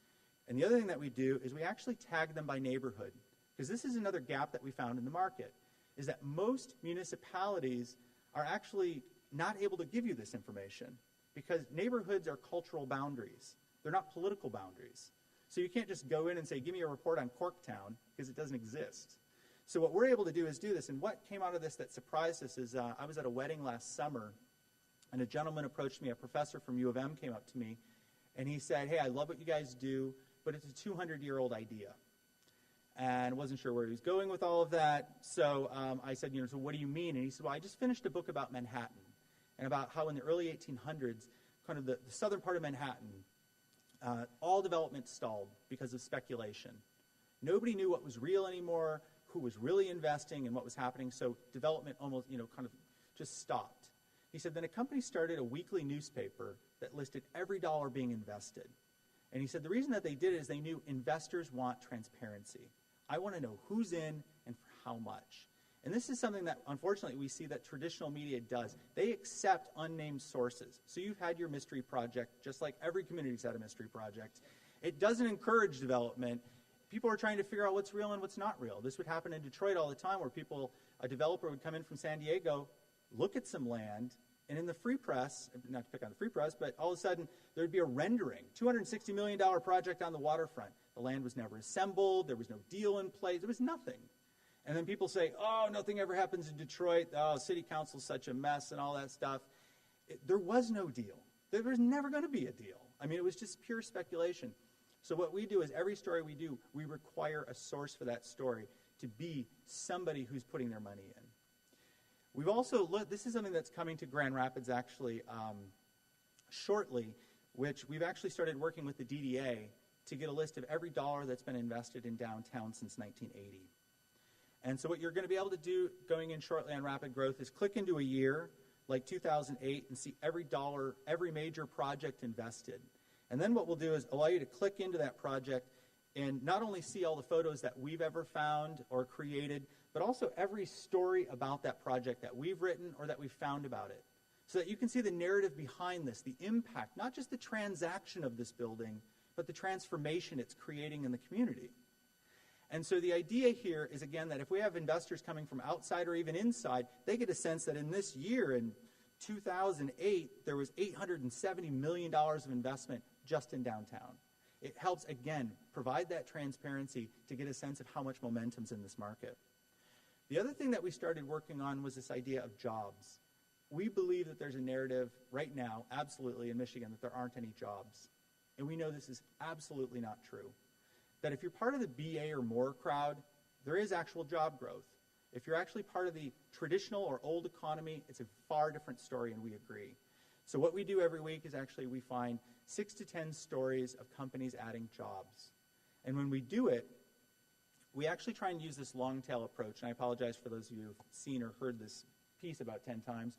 And the other thing that we do is we actually tag them by neighborhood, because this is another gap that we found in the market, is that most municipalities are actually not able to give you this information, because neighborhoods are cultural boundaries. They're not political boundaries. So you can't just go in and say, give me a report on Corktown, because it doesn't exist. So what we're able to do is do this. And what came out of this that surprised us is I was at a wedding last summer, and a gentleman approached me, a professor from U of M came up to me, and he said, hey, I love what you guys do, but it's a 200-year-old idea. And wasn't sure where he was going with all of that. So I said, so what do you mean? And he said, well, I just finished a book about Manhattan and about how in the early 1800s, kind of the southern part of Manhattan, all development stalled because of speculation. Nobody knew what was real anymore, who was really investing, and what was happening. So development almost, kind of just stopped. He said, then a company started a weekly newspaper that listed every dollar being invested. And he said the reason that they did it is they knew investors want transparency. I want to know who's in and for how much. And this is something that, unfortunately, we see that traditional media does. They accept unnamed sources. So you've had your mystery project, just like every community's had a mystery project. It doesn't encourage development. People are trying to figure out what's real and what's not real. This would happen in Detroit all the time, where a developer would come in from San Diego, look at some land, and in the free press, not to pick on the free press, but all of a sudden there would be a rendering, $260 million project on the waterfront. The land was never assembled. There was no deal in place. There was nothing. And then people say, oh, nothing ever happens in Detroit. Oh, city council's such a mess and all that stuff. There was no deal. There was never going to be a deal. I mean, it was just pure speculation. So what we do is every story we do, we require a source for that story to be somebody who's putting their money in. We've also looked, this is something that's coming to Grand Rapids actually shortly, which we've actually started working with the DDA to get a list of every dollar that's been invested in downtown since 1980. And so what you're going to be able to do going in shortly on Rapid Growth is click into a year like 2008 and see every dollar, every major project invested. And then what we'll do is allow you to click into that project and not only see all the photos that we've ever found or created, but also every story about that project that we've written or that we've found about it. So that you can see the narrative behind this, the impact, not just the transaction of this building, but the transformation it's creating in the community. And so the idea here is, again, that if we have investors coming from outside or even inside, they get a sense that in this year, in 2008, there was $870 million of investment just in downtown. It helps, again, provide that transparency to get a sense of how much momentum's in this market. The other thing that we started working on was this idea of jobs. We believe that there's a narrative right now, absolutely, in Michigan, that there aren't any jobs. And we know this is absolutely not true. that if you're part of the BA or more crowd, there is actual job growth. If you're actually part of the traditional or old economy, it's a far different story, and we agree. So what we do every week is actually we find 6 to 10 stories of companies adding jobs. And when we do it, we actually try and use this long tail approach. And I apologize for those of you who've seen or heard this piece about 10 times.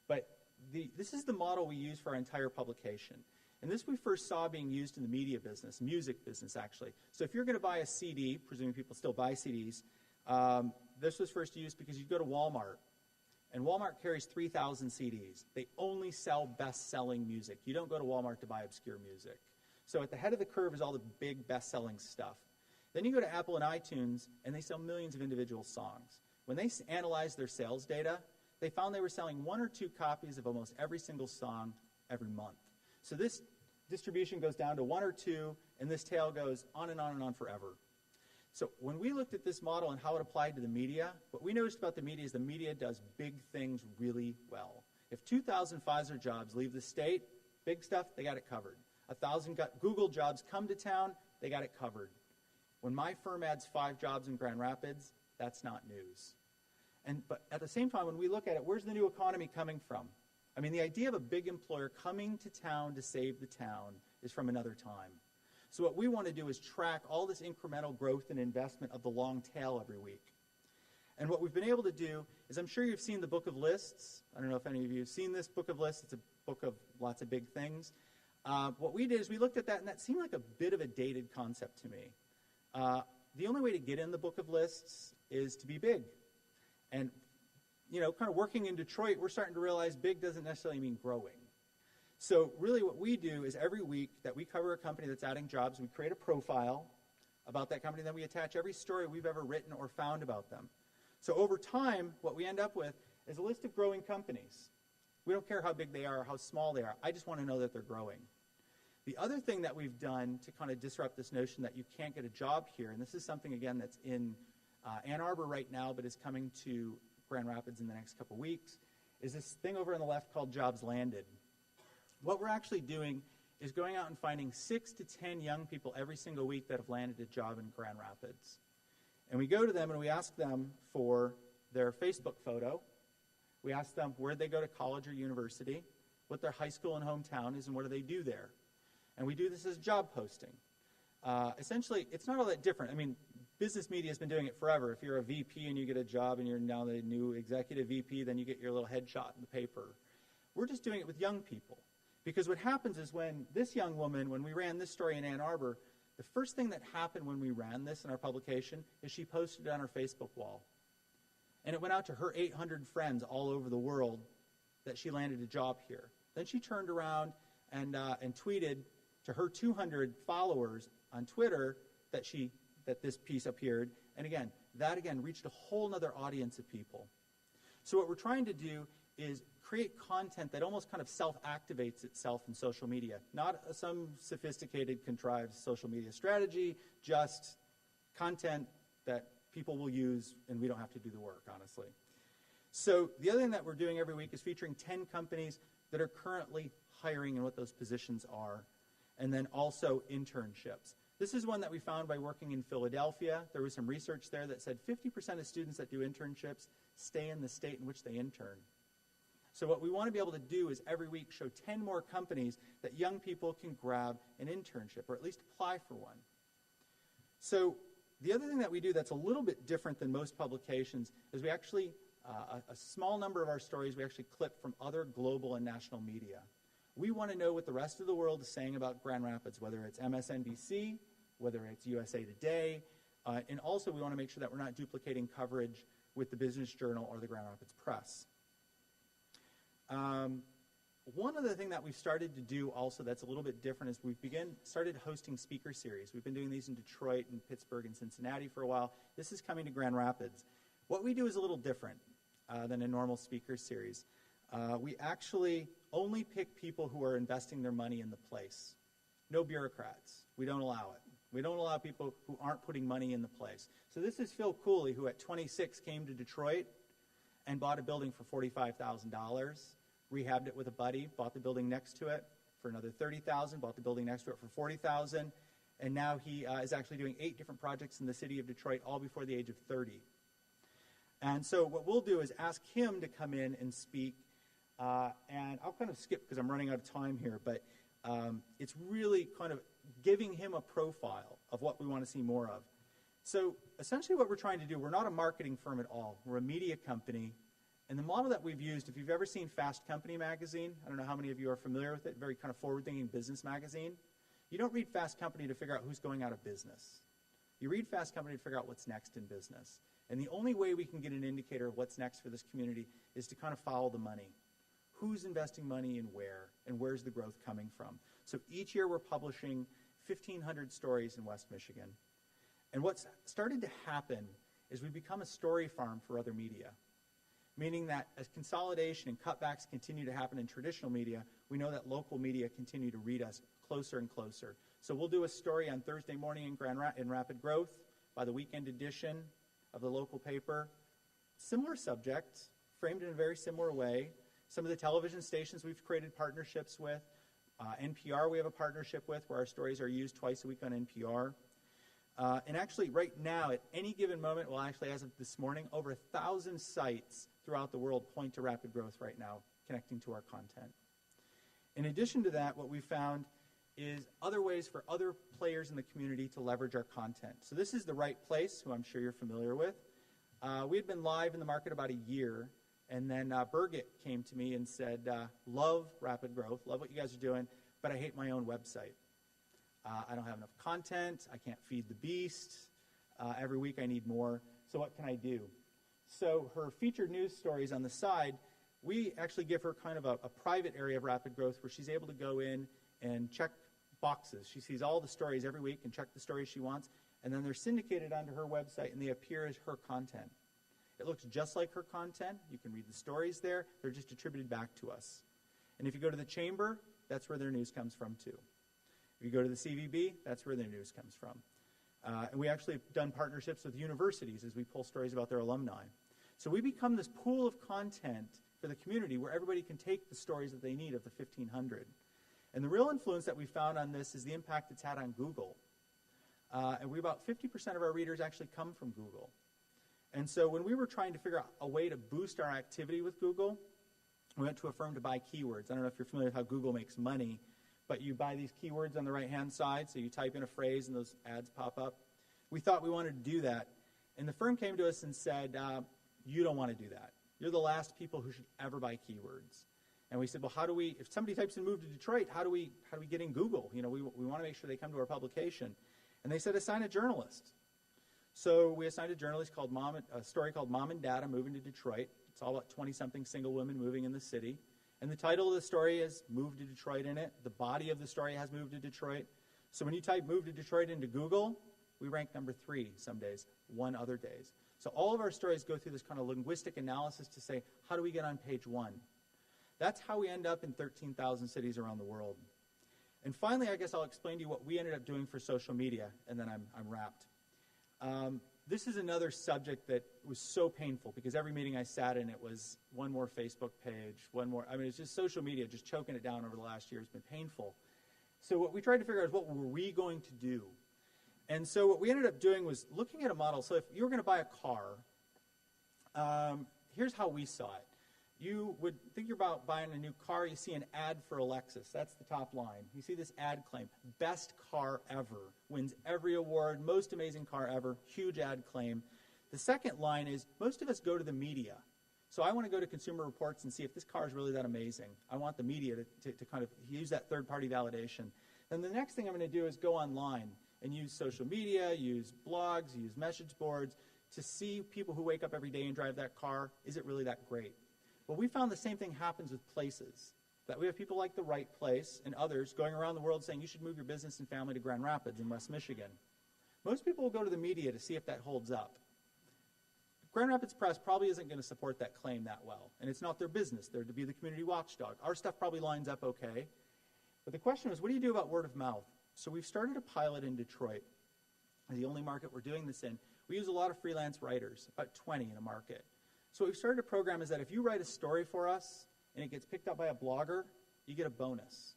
But this is the model we use for our entire publication. And this we first saw being used in the media business, music business actually. So if you're going to buy a CD, presuming people still buy CDs, this was first used because you go to Walmart. And Walmart carries 3,000 CDs. They only sell best-selling music. You don't go to Walmart to buy obscure music. So at the head of the curve is all the big best-selling stuff. Then you go to Apple and iTunes, and they sell millions of individual songs. When they analyzed their sales data, they found they were selling 1 or 2 copies of almost every single song every month. So this distribution goes down to 1 or 2, and this tail goes on and on and on forever. So when we looked at this model and how it applied to the media, what we noticed about the media is the media does big things really well. If 2,000 Pfizer jobs leave the state, big stuff, they got it covered. 1,000 Google jobs come to town, they got it covered. When my firm adds 5 jobs in Grand Rapids, that's not news. But at the same time, when we look at it, where's the new economy coming from? I mean, the idea of a big employer coming to town to save the town is from another time. So what we want to do is track all this incremental growth and investment of the long tail every week. And what we've been able to do is, I'm sure you've seen the Book of Lists. I don't know if any of you have seen this Book of Lists. It's a book of lots of big things. What we did is we looked at that, and that seemed like a bit of a dated concept to me. The only way to get in the Book of Lists is to be big. And, kind of working in Detroit, we're starting to realize big doesn't necessarily mean growing. So really what we do is every week that we cover a company that's adding jobs, we create a profile about that company, then we attach every story we've ever written or found about them. So over time, what we end up with is a list of growing companies. We don't care how big they are or how small they are. I just want to know that they're growing. The other thing that we've done to kind of disrupt this notion that you can't get a job here, and this is something, again, that's in Ann Arbor right now but is coming to Grand Rapids in the next couple weeks, is this thing over on the left called Jobs Landed. What we're actually doing is going out and finding 6 to 10 young people every single week that have landed a job in Grand Rapids. And we go to them and we ask them for their Facebook photo. We ask them where they go to college or university, what their high school and hometown is, and what do they do there. And we do this as job posting. Essentially, it's not all that different. I mean, business media has been doing it forever. If you're a VP and you get a job and you're now the new executive VP, then you get your little headshot in the paper. We're just doing it with young people. Because what happens is when this young woman, when we ran this story in Ann Arbor, the first thing that happened when we ran this in our publication is she posted it on her Facebook wall. And it went out to her 800 friends all over the world that she landed a job here. Then she turned around and tweeted to her 200 followers on Twitter that this piece appeared. And again, that reached a whole other audience of people. So what we're trying to do is create content that almost kind of self-activates itself in social media. Not some sophisticated, contrived social media strategy, just content that people will use and we don't have to do the work, honestly. So the other thing that we're doing every week is featuring 10 companies that are currently hiring and what those positions are, and then also internships. This is one that we found by working in Philadelphia. There was some research there that said 50% of students that do internships stay in the state in which they intern. So what we want to be able to do is every week show 10 more companies that young people can grab an internship or at least apply for one. So the other thing that we do that's a little bit different than most publications is we actually, a small number of our stories we actually clip from other global and national media. We want to know what the rest of the world is saying about Grand Rapids, whether it's MSNBC, whether it's USA Today, and also we want to make sure that we're not duplicating coverage with the Business Journal or the Grand Rapids Press. One other thing that we've started to do also that's a little bit different is we've started hosting speaker series. We've been doing these in Detroit and Pittsburgh and Cincinnati for a while. This is coming to Grand Rapids. What we do is a little different than a normal speaker series. We actually only pick people who are investing their money in the place. No bureaucrats. We don't allow it. We don't allow people who aren't putting money in the place. So this is Phil Cooley, who at 26 came to Detroit and bought a building for $45,000, rehabbed it with a buddy, bought the building next to it for another $30,000, bought the building next to it for $40,000, And now he is actually doing 8 different projects in the city of Detroit, all before the age of 30. And so what we'll do is ask him to come in and speak. And I'll kind of skip because I'm running out of time here, but it's really kind of giving him a profile of what we want to see more of. So essentially what we're trying to do, we're not a marketing firm at all. We're a media company. And the model that we've used, if you've ever seen Fast Company magazine, I don't know how many of you are familiar with it, very kind of forward-thinking business magazine. You don't read Fast Company to figure out who's going out of business. You read Fast Company to figure out what's next in business. And the only way we can get an indicator of what's next for this community is to kind of follow the money. Who's investing money and where's the growth coming from? So each year we're publishing 1,500 stories in West Michigan. And what's started to happen is we become a story farm for other media, meaning that as consolidation and cutbacks continue to happen in traditional media, we know that local media continue to read us closer and closer. So we'll do a story on Thursday morning in Rapid Growth by the weekend edition of the local paper. Similar subjects, framed in a very similar way. Some of the television stations we've created partnerships with. NPR we have a partnership with where our stories are used twice a week on NPR. And actually right now, at any given moment, well actually as of this morning, over 1,000 sites throughout the world point to Rapid Growth right now, connecting to our content. In addition to that, what we found is other ways for other players in the community to leverage our content. So this is The Right Place, who I'm sure you're familiar with. We had been live in the market about a year, and then Birgit came to me and said, love Rapid Growth, love what you guys are doing, but I hate my own website. I don't have enough content, I can't feed the beast, every week I need more, so what can I do? So her featured news stories on the side, we actually give her kind of a private area of Rapid Growth where she's able to go in and check boxes. She sees all the stories every week and check the stories she wants, and then they're syndicated onto her website and they appear as her content. It looks just like her content. You can read the stories there. They're just attributed back to us. And if you go to the Chamber, that's where their news comes from too. If you go to the CVB, that's where their news comes from. And we actually have done partnerships with universities as we pull stories about their alumni. So we become this pool of content for the community where everybody can take the stories that they need of the 1,500. And the real influence that we found on this is the impact it's had on Google. And about 50% of our readers actually come from Google. And so when we were trying to figure out a way to boost our activity with Google, we went to a firm to buy keywords. I don't know if you're familiar with how Google makes money, but you buy these keywords on the right-hand side, so you type in a phrase and those ads pop up. We thought we wanted to do that. And the firm came to us and said, you don't want to do that. You're the last people who should ever buy keywords. And we said, well, how do we, if somebody types in move to Detroit, how do we get in Google? You know, we want to make sure they come to our publication. And they said, assign a journalist. So we assigned a journalist called a story called Mom and Dad, I'm Moving to Detroit. It's all about 20-something single women moving in the city. And the title of the story is Move to Detroit in it. The body of the story has Move to Detroit. So when you type Move to Detroit into Google, we rank number 3 some days, 1 other days. So all of our stories go through this kind of linguistic analysis to say, how do we get on page 1? That's how we end up in 13,000 cities around the world. And finally, I guess I'll explain to you what we ended up doing for social media, and then I'm wrapped. This is another subject that was so painful because every meeting I sat in, it was one more Facebook page, one more. I mean, it's just social media, just choking it down over the last year. It's been painful. So what we tried to figure out is what were we going to do? And so what we ended up doing was looking at a model. So if you were going to buy a car, here's how we saw it. You would think you're about buying a new car. You see an ad for a Lexus. That's the top line. You see this ad claim, best car ever, wins every award, most amazing car ever, huge ad claim. The second line is most of us go to the media. So I want to go to Consumer Reports and see if this car is really that amazing. I want the media to kind of use that third-party validation. Then the next thing I'm going to do is go online and use social media, use blogs, use message boards to see people who wake up every day and drive that car. Is it really that great? Well, we found the same thing happens with places, that we have people like The Right Place and others going around the world saying you should move your business and family to Grand Rapids in West Michigan. Most people will go to the media to see if that holds up. Grand Rapids Press probably isn't going to support that claim that well, and it's not their business. They're to be the community watchdog. Our stuff probably lines up okay. But the question is, what do you do about word of mouth? So we've started a pilot in Detroit. The only market we're doing this in. We use a lot of freelance writers, about 20 in a market. So what we've started a program is that if you write a story for us and it gets picked up by a blogger, you get a bonus.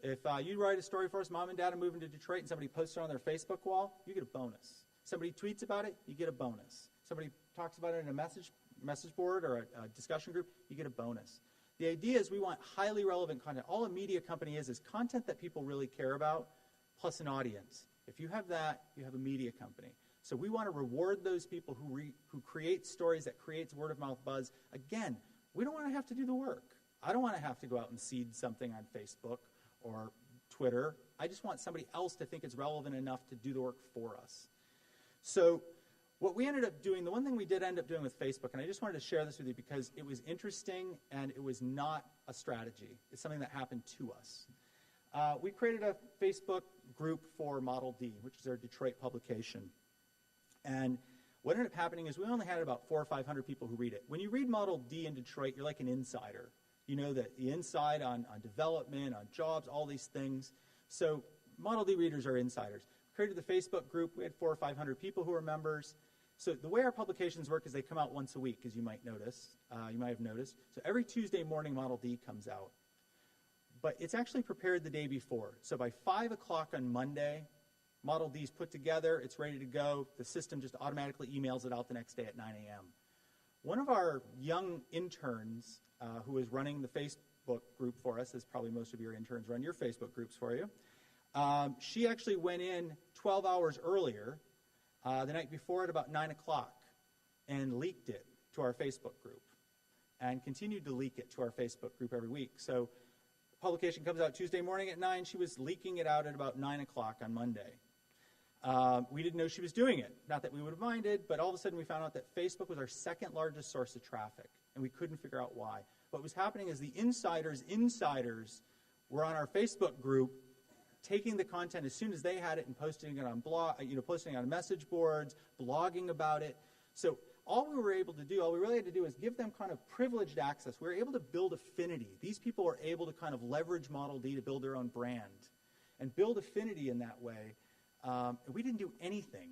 If you write a story for us, Mom and Dad are moving to Detroit, and somebody posts it on their Facebook wall, you get a bonus. Somebody tweets about it, you get a bonus. Somebody talks about it in a message board or a discussion group, you get a bonus. The idea is we want highly relevant content. All a media company is content that people really care about, plus an audience. If you have that, you have a media company. So we want to reward those people who create stories that creates word-of-mouth buzz. Again, we don't want to have to do the work. I don't want to have to go out and seed something on Facebook or Twitter. I just want somebody else to think it's relevant enough to do the work for us. So what we ended up doing, the one thing we did end up doing with Facebook, and I just wanted to share this with you because it was interesting and it was not a strategy. It's something that happened to us. We created a Facebook group for Model D, which is our Detroit publication. And what ended up happening is we only had about 400 or 500 people who read it. When you read Model D in Detroit, you're like an insider. You know that the inside on development, on jobs, all these things. So Model D readers are insiders. Created the Facebook group. We had 400 or 500 people who were members. So the way our publications work is they come out once a week, as you might notice. You might have noticed. So every Tuesday morning, Model D comes out. But it's actually prepared the day before. So by 5 o'clock on Monday, Model D's put together, it's ready to go. The system just automatically emails it out the next day at 9 a.m. One of our young interns who is running the Facebook group for us, as probably most of your interns run your Facebook groups for you, she actually went in 12 hours earlier the night before at about 9 o'clock and leaked it to our Facebook group and continued to leak it to our Facebook group every week. So the publication comes out Tuesday morning at 9. She was leaking it out at about 9 o'clock on Monday. We didn't know she was doing it. Not that we would have minded, but all of a sudden we found out that Facebook was our second largest source of traffic, and we couldn't figure out why. What was happening is the insiders were on our Facebook group taking the content as soon as they had it and posting it on posting it on message boards, blogging about it. So all we really had to do is give them kind of privileged access. We were able to build affinity. These people were able to kind of leverage Model D to build their own brand and build affinity in that way. We didn't do anything,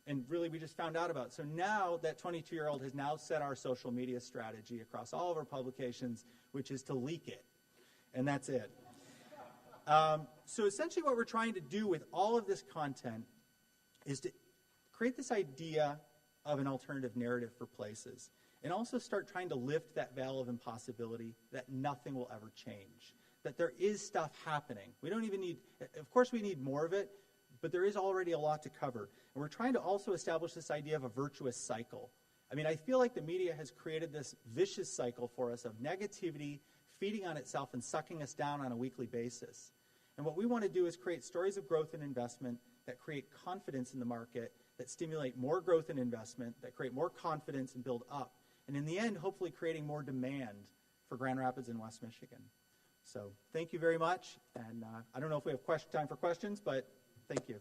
and really we just found out about it. So now that 22-year-old has now set our social media strategy across all of our publications, which is to leak it, and that's it. So essentially what we're trying to do with all of this content is to create this idea of an alternative narrative for places, and also start trying to lift that veil of impossibility that nothing will ever change, that there is stuff happening. We don't even need, of course we need more of it, but there is already a lot to cover. And we're trying to also establish this idea of a virtuous cycle. I mean, I feel like the media has created this vicious cycle for us of negativity feeding on itself and sucking us down on a weekly basis. And what we want to do is create stories of growth and investment that create confidence in the market, that stimulate more growth and investment, that create more confidence and build up. And in the end, hopefully creating more demand for Grand Rapids and West Michigan. So thank you very much. And I don't know if we have time for questions, but thank you.